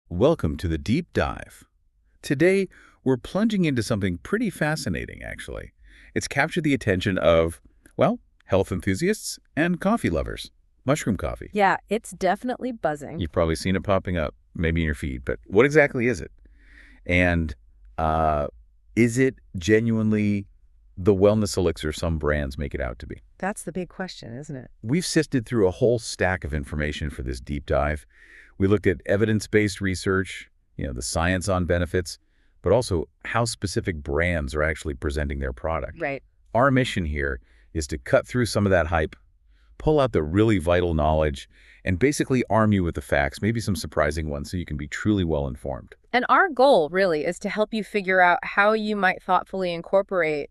Welcome to the Deep Dive. Today, we're plunging into something pretty fascinating, actually. It's captured the attention of, well, health enthusiasts and coffee lovers. Mushroom coffee. Yeah, it's definitely buzzing. You've probably seen it popping up, maybe in your feed, but what exactly is it? And is it genuinely the wellness elixir some brands make it out to be? That's the big question, isn't it? We've sifted through a whole stack of information for this deep dive. We looked at evidence-based research, the science on benefits, but also how specific brands are actually presenting their product. Right. Our mission here is to cut through some of that hype, pull out the really vital knowledge, and basically arm you with the facts, maybe some surprising ones, so you can be truly well-informed. And our goal, really, is to help you figure out how you might thoughtfully incorporate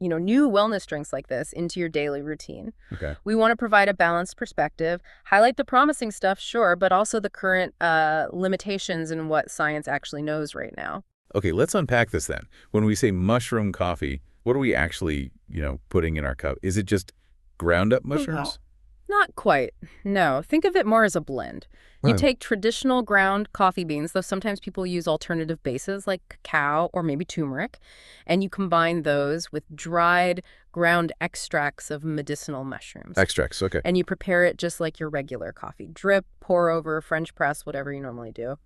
new wellness drinks like this into your daily routine. Okay. We want to provide a balanced perspective, highlight the promising stuff, sure, but also the current limitations in what science actually knows right now. Okay, let's unpack this then. When we say mushroom coffee, what are we actually, putting in our cup? Is it just ground up mushrooms? Not quite. No, think of it more as a blend. You Oh. take traditional ground coffee beans, though sometimes people use alternative bases like cacao or maybe turmeric, and you combine those with dried ground extracts of medicinal mushrooms. Extracts, okay. And you prepare it just like your regular coffee. Drip, pour over, French press, whatever you normally do.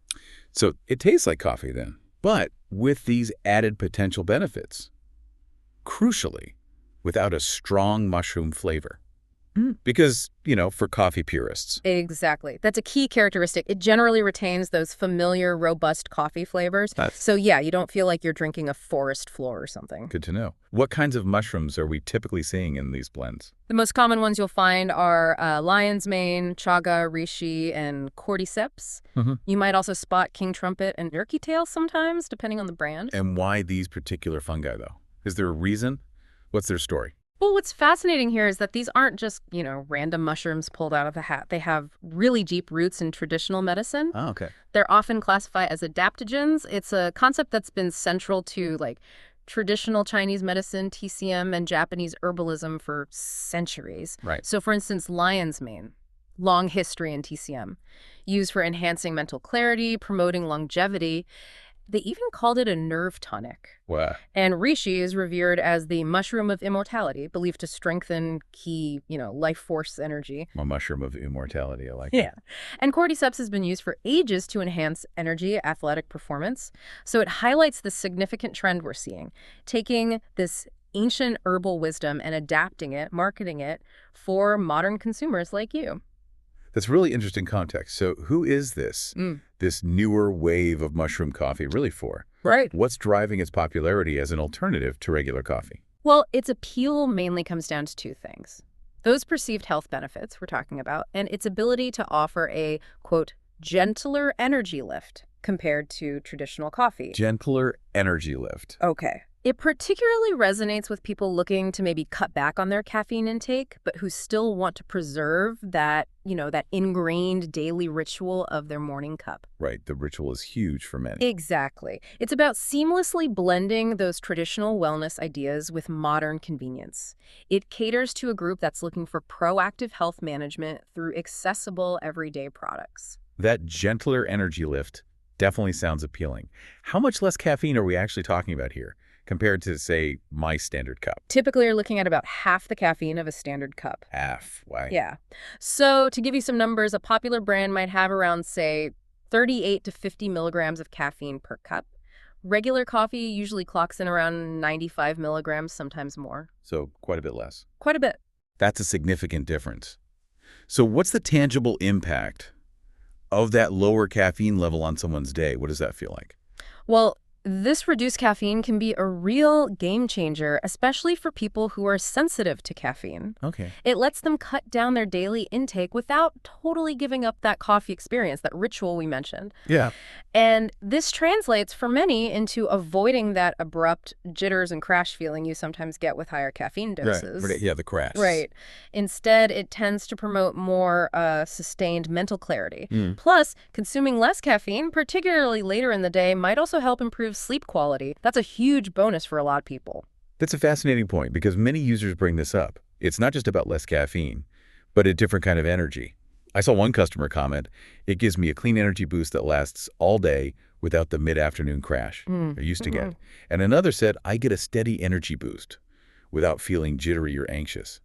So it tastes like coffee then, but with these added potential benefits. Crucially, without a strong mushroom flavor. Because, for coffee purists. Exactly. That's a key characteristic. It generally retains those familiar, robust coffee flavors. So yeah, you don't feel like you're drinking a forest floor or something. Good to know. What kinds of mushrooms are we typically seeing in these blends? The most common ones you'll find are lion's mane, chaga, reishi, and cordyceps. You might also spot king trumpet and jerky tail sometimes, depending on the brand. And why these particular fungi, though? Is there a reason? What's their story? Well, what's fascinating here is that these aren't just, random mushrooms pulled out of a hat. They have really deep roots in traditional medicine. Oh, okay. They're often classified as adaptogens. It's a concept that's been central to, traditional Chinese medicine, TCM, and Japanese herbalism for centuries. Right. So, for instance, lion's mane, long history in TCM, used for enhancing mental clarity, promoting longevity. They even called it a nerve tonic. Wow. And reishi is revered as the mushroom of immortality, believed to strengthen key, life force energy. A mushroom of immortality, I like Yeah. And cordyceps has been used for ages to enhance energy, athletic performance. So it highlights the significant trend we're seeing, taking this ancient herbal wisdom and adapting it, marketing it for modern consumers like you. That's really interesting context. So who is this newer wave of mushroom coffee really for? Right. What's driving its popularity as an alternative to regular coffee? Well, its appeal mainly comes down to two things. Those perceived health benefits we're talking about, and its ability to offer a, quote, gentler energy lift compared to traditional coffee. Gentler energy lift. Okay. It particularly resonates with people looking to maybe cut back on their caffeine intake, but who still want to preserve that, that ingrained daily ritual of their morning cup. Right. The ritual is huge for many. Exactly. It's about seamlessly blending those traditional wellness ideas with modern convenience. It caters to a group that's looking for proactive health management through accessible everyday products. That gentler energy lift definitely sounds appealing. How much less caffeine are we actually talking about here compared to, say, my standard cup? Typically, you're looking at about half the caffeine of a standard cup. Half. Why? Yeah. So to give you some numbers, a popular brand might have around, say, 38 to 50 milligrams of caffeine per cup. Regular coffee usually clocks in around 95 milligrams, sometimes more. So quite a bit less. Quite a bit. That's a significant difference. So what's the tangible impact of that lower caffeine level on someone's day? What does that feel like? Well, this reduced caffeine can be a real game changer, especially for people who are sensitive to caffeine. Okay. It lets them cut down their daily intake without totally giving up that coffee experience, that ritual we mentioned. Yeah. And this translates for many into avoiding that abrupt jitters and crash feeling you sometimes get with higher caffeine doses. Right. Yeah, the crash. Right. Instead, it tends to promote more sustained mental clarity. Plus, consuming less caffeine, particularly later in the day, might also help improve sleep quality. That's a huge bonus for a lot of people. That's a fascinating point because many users bring this up. It's not just about less caffeine, but a different kind of energy. I saw one customer comment, "It gives me a clean energy boost that lasts all day without the mid-afternoon crash I used to get." And another said, "I get a steady energy boost without feeling jittery or anxious."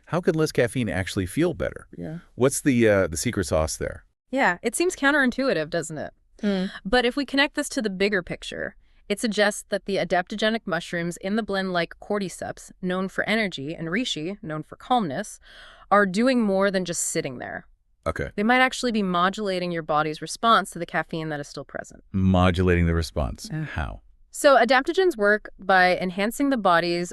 How can less caffeine actually feel better? Yeah. What's the secret sauce there? Yeah, it seems counterintuitive, doesn't it? But if we connect this to the bigger picture, it suggests that the adaptogenic mushrooms in the blend like cordyceps, known for energy, and reishi, known for calmness, are doing more than just sitting there. Okay. They might actually be modulating your body's response to the caffeine that is still present. Modulating the response. How? So adaptogens work by enhancing the body's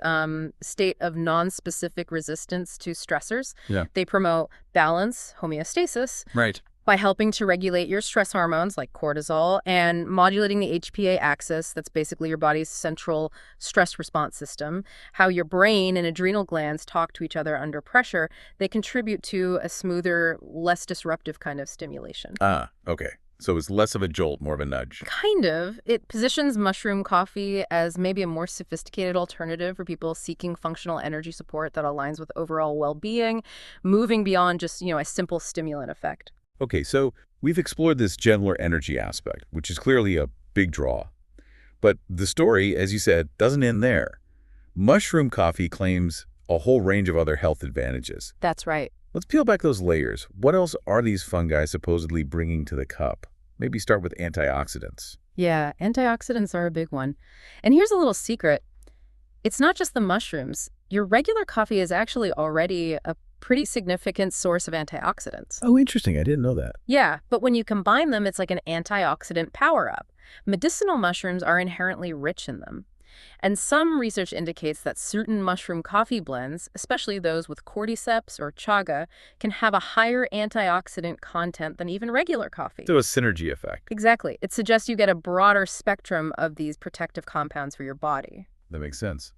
state of non-specific resistance to stressors. Yeah. They promote balance, homeostasis, Right. by helping to regulate your stress hormones like cortisol and modulating the HPA axis, that's basically your body's central stress response system, how your brain and adrenal glands talk to each other under pressure. They contribute to a smoother, less disruptive kind of stimulation. Ah, okay. So it's less of a jolt, more of a nudge. Kind of. It positions mushroom coffee as maybe a more sophisticated alternative for people seeking functional energy support that aligns with overall well-being, moving beyond just, a simple stimulant effect. Okay, so we've explored this gentler energy aspect, which is clearly a big draw. But the story, as you said, doesn't end there. Mushroom coffee claims a whole range of other health advantages. That's right. Let's peel back those layers. What else are these fungi supposedly bringing to the cup? Maybe start with antioxidants. Yeah, antioxidants are a big one. And here's a little secret. It's not just the mushrooms. Your regular coffee is actually already a pretty significant source of antioxidants. Oh, interesting. I didn't know that. Yeah, but when you combine them, it's like an antioxidant power-up. Medicinal mushrooms are inherently rich in them. And some research indicates that certain mushroom coffee blends, especially those with cordyceps or chaga, can have a higher antioxidant content than even regular coffee. So a synergy effect. Exactly. It suggests you get a broader spectrum of these protective compounds for your body. That makes sense.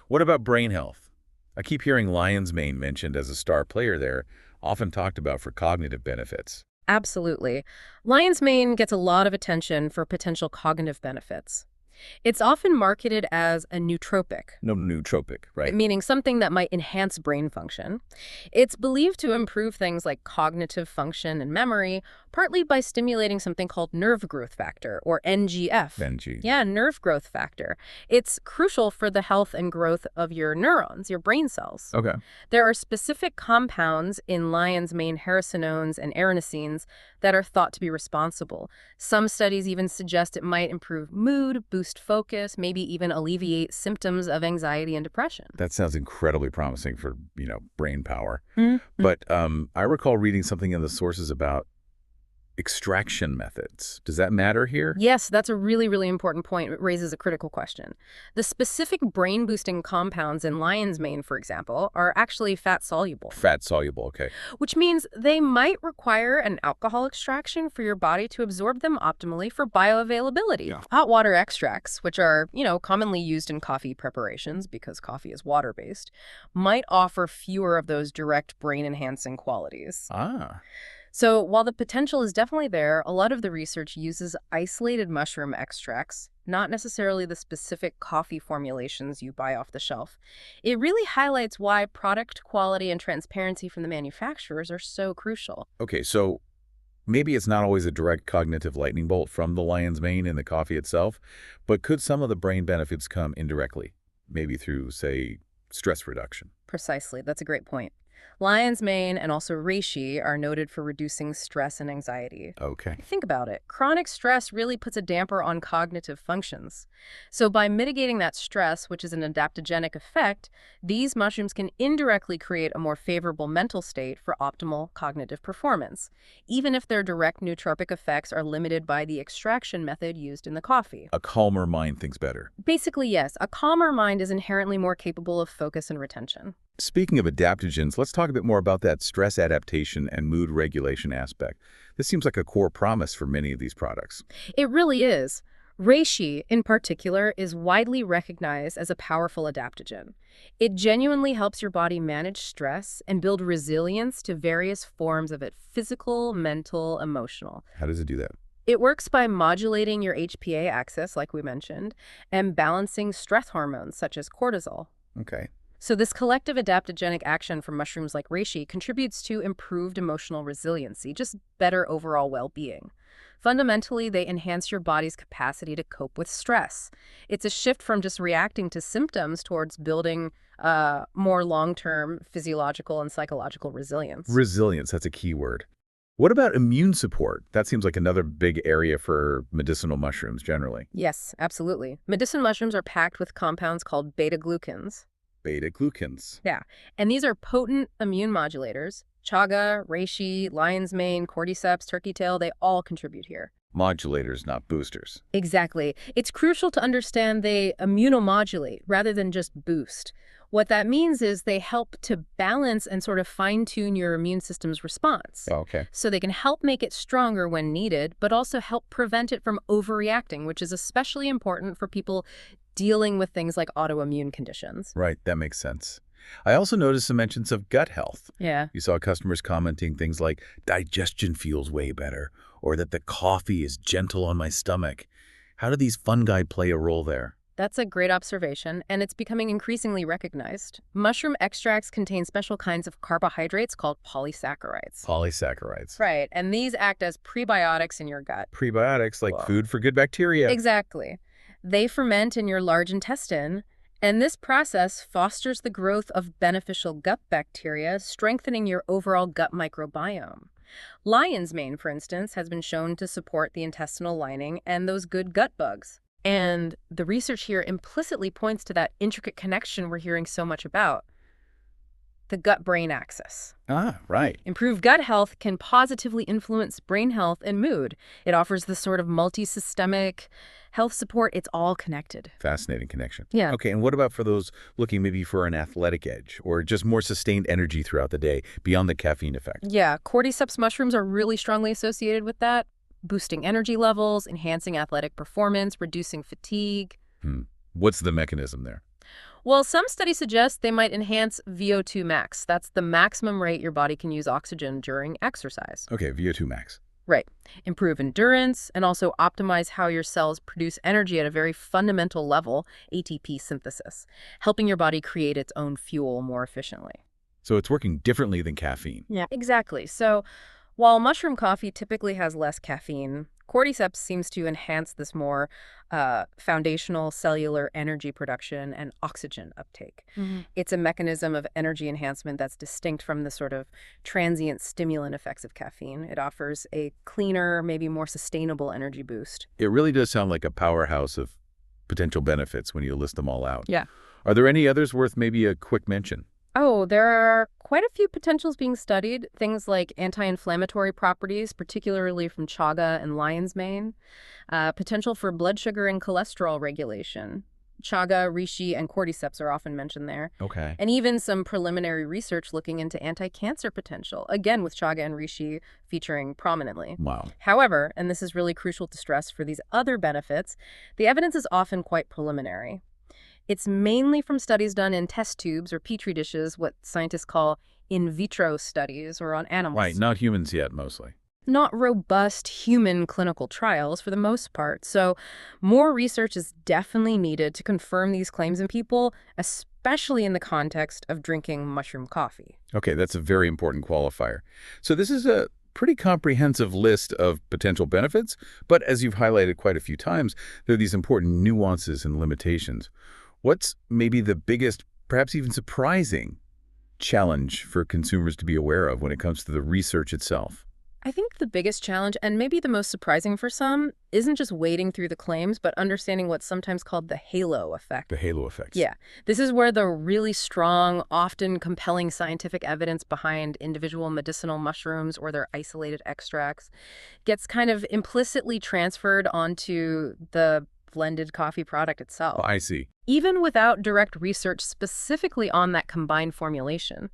What about brain health? I keep hearing lion's mane mentioned as a star player there, often talked about for cognitive benefits. Absolutely. Lion's mane gets a lot of attention for potential cognitive benefits. It's often marketed as a nootropic. No, nootropic, right? Meaning something that might enhance brain function. It's believed to improve things like cognitive function and memory, partly by stimulating something called nerve growth factor, or NGF. NG. Yeah, nerve growth factor. It's crucial for the health and growth of your neurons, your brain cells. Okay. There are specific compounds in lion's mane hericenones and erinacines that are thought to be responsible. Some studies even suggest it might improve mood, boost focus, maybe even alleviate symptoms of anxiety and depression. That sounds incredibly promising for, brain power. But I recall reading something in the sources about extraction methods. Does that matter here? Yes, that's a really, really important point. It raises a critical question. The specific brain-boosting compounds in lion's mane, for example, are actually fat-soluble. Fat-soluble, okay. Which means they might require an alcohol extraction for your body to absorb them optimally for bioavailability. Yeah. Hot water extracts, which are, commonly used in coffee preparations because coffee is water-based, might offer fewer of those direct brain-enhancing qualities. Ah. So while the potential is definitely there, a lot of the research uses isolated mushroom extracts, not necessarily the specific coffee formulations you buy off the shelf. It really highlights why product quality and transparency from the manufacturers are so crucial. Okay, so maybe it's not always a direct cognitive lightning bolt from the lion's mane in the coffee itself, but could some of the brain benefits come indirectly? Maybe through, say, stress reduction? Precisely. That's a great point. Lion's mane and also reishi are noted for reducing stress and anxiety. Okay. Think about it. Chronic stress really puts a damper on cognitive functions. So by mitigating that stress, which is an adaptogenic effect, these mushrooms can indirectly create a more favorable mental state for optimal cognitive performance, even if their direct nootropic effects are limited by the extraction method used in the coffee. A calmer mind thinks better. Basically, yes, a calmer mind is inherently more capable of focus and retention. Speaking of adaptogens, let's talk a bit more about that stress adaptation and mood regulation aspect. This seems like a core promise for many of these products. It really is. Reishi, in particular, is widely recognized as a powerful adaptogen. It genuinely helps your body manage stress and build resilience to various forms of it: physical, mental, emotional. How does it do that? It works by modulating your HPA axis, like we mentioned, and balancing stress hormones such as cortisol. Okay. So this collective adaptogenic action from mushrooms like reishi contributes to improved emotional resiliency, just better overall well-being. Fundamentally, they enhance your body's capacity to cope with stress. It's a shift from just reacting to symptoms towards building more long-term physiological and psychological resilience. Resilience, that's a key word. What about immune support? That seems like another big area for medicinal mushrooms generally. Yes, absolutely. Medicinal mushrooms are packed with compounds called beta-glucans. Beta-glucans. Yeah, and these are potent immune modulators. Chaga, reishi, lion's mane, cordyceps, turkey tail, they all contribute here. Modulators, not boosters. Exactly. It's crucial to understand they immunomodulate rather than just boost. What that means is they help to balance and sort of fine-tune your immune system's response. Okay. So they can help make it stronger when needed, but also help prevent it from overreacting, which is especially important for people dealing with things like autoimmune conditions. Right, that makes sense. I also noticed some mentions of gut health. Yeah. You saw customers commenting things like, digestion feels way better, or that the coffee is gentle on my stomach. How do these fungi play a role there? That's a great observation, and it's becoming increasingly recognized. Mushroom extracts contain special kinds of carbohydrates called polysaccharides. Polysaccharides. Right, and these act as prebiotics in your gut. Prebiotics, like Whoa. food for good bacteria. Exactly. They ferment in your large intestine, and this process fosters the growth of beneficial gut bacteria, strengthening your overall gut microbiome. Lion's mane, for instance, has been shown to support the intestinal lining and those good gut bugs. And the research here implicitly points to that intricate connection we're hearing so much about, the gut-brain axis. Ah, right. Improved gut health can positively influence brain health and mood. It offers this sort of multi-systemic health support. It's all connected. Fascinating connection. Yeah. Okay, and what about for those looking maybe for an athletic edge or just more sustained energy throughout the day beyond the caffeine effect? Yeah, cordyceps mushrooms are really strongly associated with that, boosting energy levels, enhancing athletic performance, reducing fatigue. What's the mechanism there? Well, some studies suggest they might enhance VO2 max. That's the maximum rate your body can use oxygen during exercise. Okay, VO2 max. Right. Improve endurance and also optimize how your cells produce energy at a very fundamental level, ATP synthesis, helping your body create its own fuel more efficiently. So it's working differently than caffeine. Yeah, exactly. So while mushroom coffee typically has less caffeine, cordyceps seems to enhance this more foundational cellular energy production and oxygen uptake. It's a mechanism of energy enhancement that's distinct from the sort of transient stimulant effects of caffeine. It offers a cleaner, maybe more sustainable energy boost. It really does sound like a powerhouse of potential benefits when you list them all out. Yeah. Are there any others worth maybe a quick mention? Oh, there are quite a few potentials being studied, things like anti-inflammatory properties, particularly from chaga and lion's mane, potential for blood sugar and cholesterol regulation. Chaga, reishi, and cordyceps are often mentioned there. Okay. And even some preliminary research looking into anti-cancer potential, again with chaga and reishi featuring prominently. Wow. However, and this is really crucial to stress for these other benefits, the evidence is often quite preliminary. It's mainly from studies done in test tubes or petri dishes, what scientists call in vitro studies, or on animals. Right, not humans yet, mostly. Not robust human clinical trials for the most part. So more research is definitely needed to confirm these claims in people, especially in the context of drinking mushroom coffee. Okay, that's a very important qualifier. So this is a pretty comprehensive list of potential benefits, but as you've highlighted quite a few times, there are these important nuances and limitations. What's maybe the biggest, perhaps even surprising, challenge for consumers to be aware of when it comes to the research itself? I think the biggest challenge, and maybe the most surprising for some, isn't just wading through the claims, but understanding what's sometimes called the halo effect. The halo effects. Yeah. This is where the really strong, often compelling scientific evidence behind individual medicinal mushrooms or their isolated extracts gets kind of implicitly transferred onto the blended coffee product itself. Oh, I see. Even without direct research specifically on that combined formulation.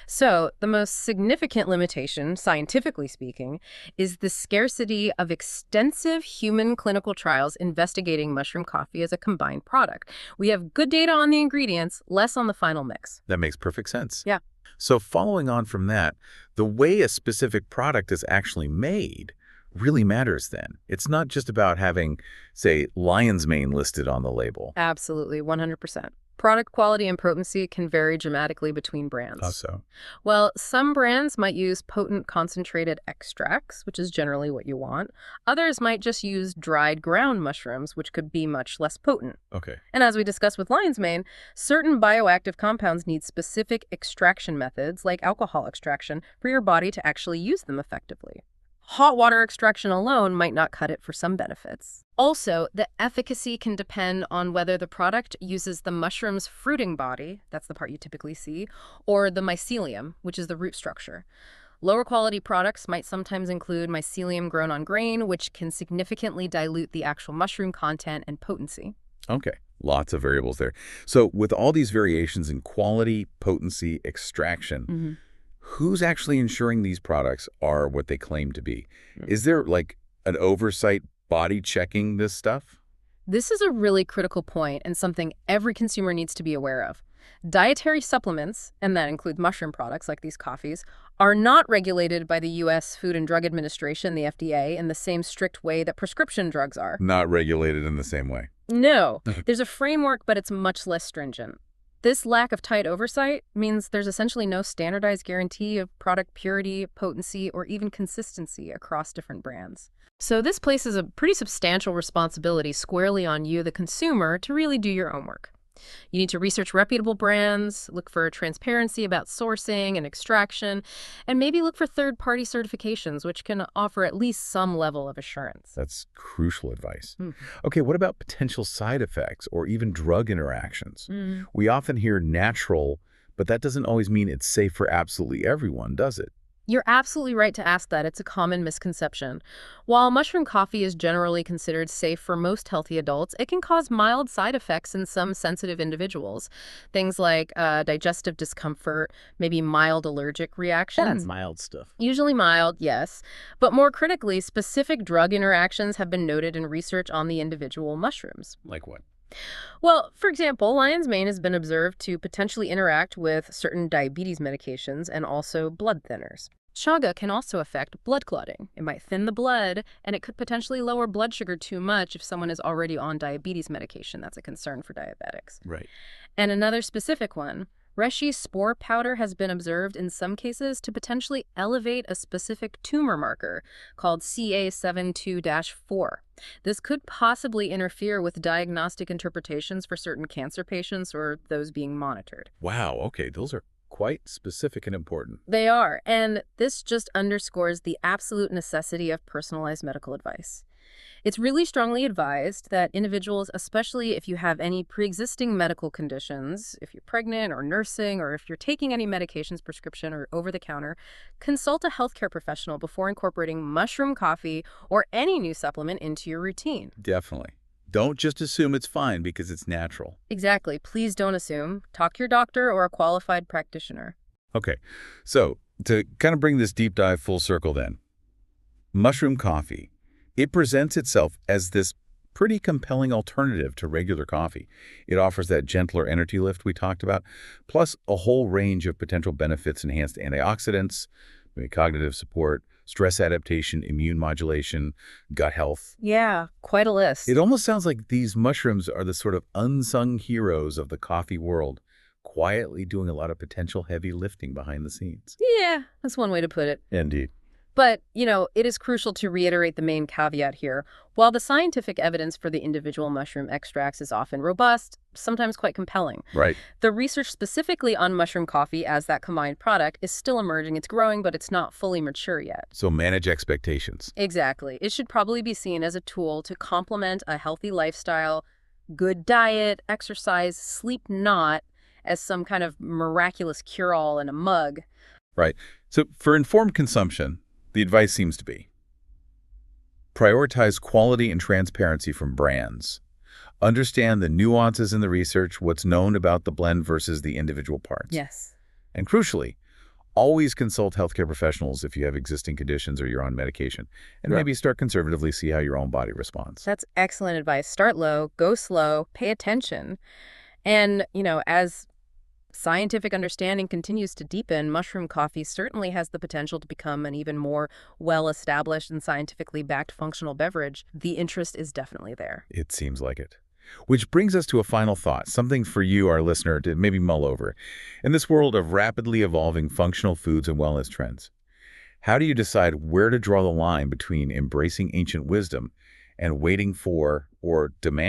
So the most significant limitation, scientifically speaking, is the scarcity of extensive human clinical trials investigating mushroom coffee as a combined product. We have good data on the ingredients, less on the final mix. That makes perfect sense. Yeah. So following on from that, the way a specific product is actually made really matters then. It's not just about having, say, lion's mane listed on the label. Absolutely, 100%. Product quality and potency can vary dramatically between brands. How so? Well, some brands might use potent concentrated extracts, which is generally what you want. Others might just use dried ground mushrooms, which could be much less potent. Okay. And as we discussed with lion's mane, certain bioactive compounds need specific extraction methods, like alcohol extraction, for your body to actually use them effectively. Hot water extraction alone might not cut it for some benefits. Also, the efficacy can depend on whether the product uses the mushroom's fruiting body, that's the part you typically see, or the mycelium, which is the root structure. Lower quality products might sometimes include mycelium grown on grain, which can significantly dilute the actual mushroom content and potency. Okay. Lots of variables there. So with all these variations in quality, potency, extraction, who's actually ensuring these products are what they claim to be? Is there like an oversight body checking this stuff? This is a really critical point and something every consumer needs to be aware of. Dietary supplements, and that includes mushroom products like these coffees, are not regulated by the U.S. Food and Drug Administration, the FDA, in the same strict way that prescription drugs are. Not regulated in the same way. No, there's a framework, but it's much less stringent. This lack of tight oversight means there's essentially no standardized guarantee of product purity, potency, or even consistency across different brands. So this places a pretty substantial responsibility squarely on you, the consumer, to really do your own work. You need to research reputable brands, look for transparency about sourcing and extraction, and maybe look for third-party certifications, which can offer at least some level of assurance. That's crucial advice. Okay, what about potential side effects or even drug interactions? We often hear natural, but that doesn't always mean it's safe for absolutely everyone, does it? You're absolutely right to ask that. It's a common misconception. While mushroom coffee is generally considered safe for most healthy adults, it can cause mild side effects in some sensitive individuals. Things like digestive discomfort, maybe mild allergic reactions. That's mild stuff. Usually mild, yes. But more critically, specific drug interactions have been noted in research on the individual mushrooms. Like what? Well, for example, lion's mane has been observed to potentially interact with certain diabetes medications and also blood thinners. Chaga can also affect blood clotting. It might thin the blood, and it could potentially lower blood sugar too much if someone is already on diabetes medication. That's a concern for diabetics. Right. And another specific one, reishi spore powder has been observed in some cases to potentially elevate a specific tumor marker called CA72-4. This could possibly interfere with diagnostic interpretations for certain cancer patients or those being monitored. Wow, okay, those are quite specific and important. They are, and this just underscores the absolute necessity of personalized medical advice. It's really strongly advised that individuals, especially if you have any pre-existing medical conditions, if you're pregnant or nursing, or if you're taking any medications, prescription or over-the-counter, consult a healthcare professional before incorporating mushroom coffee or any new supplement into your routine. Definitely. Don't just assume it's fine because it's natural. Exactly. Please don't assume. Talk to your doctor or a qualified practitioner. Okay, so to kind of bring this deep dive full circle then, mushroom coffee, it presents itself as this pretty compelling alternative to regular coffee. It offers that gentler energy lift we talked about, plus a whole range of potential benefits: enhanced antioxidants, maybe cognitive support, stress adaptation, immune modulation, gut health. Yeah, quite a list. It almost sounds like these mushrooms are the sort of unsung heroes of the coffee world, quietly doing a lot of potential heavy lifting behind the scenes. Yeah, that's one way to put it. Indeed. But, it is crucial to reiterate the main caveat here. While the scientific evidence for the individual mushroom extracts is often robust, sometimes quite compelling, Right. the research specifically on mushroom coffee as that combined product is still emerging. It's growing, but it's not fully mature yet. So manage expectations. Exactly. It should probably be seen as a tool to complement a healthy lifestyle, good diet, exercise, sleep, not as some kind of miraculous cure-all in a mug. Right. So for informed consumption, the advice seems to be prioritize quality and transparency from brands. Understand the nuances in the research, what's known about the blend versus the individual parts. Yes. And crucially, always consult healthcare professionals if you have existing conditions or you're on medication. And maybe start conservatively, see how your own body responds. That's excellent advice. Start low, go slow, pay attention. And, as scientific understanding continues to deepen, mushroom coffee certainly has the potential to become an even more well-established and scientifically backed functional beverage. The interest is definitely there. It seems like it. Which brings us to a final thought, something for you, our listener, to maybe mull over. In this world of rapidly evolving functional foods and wellness trends, how do you decide where to draw the line between embracing ancient wisdom and waiting for or demanding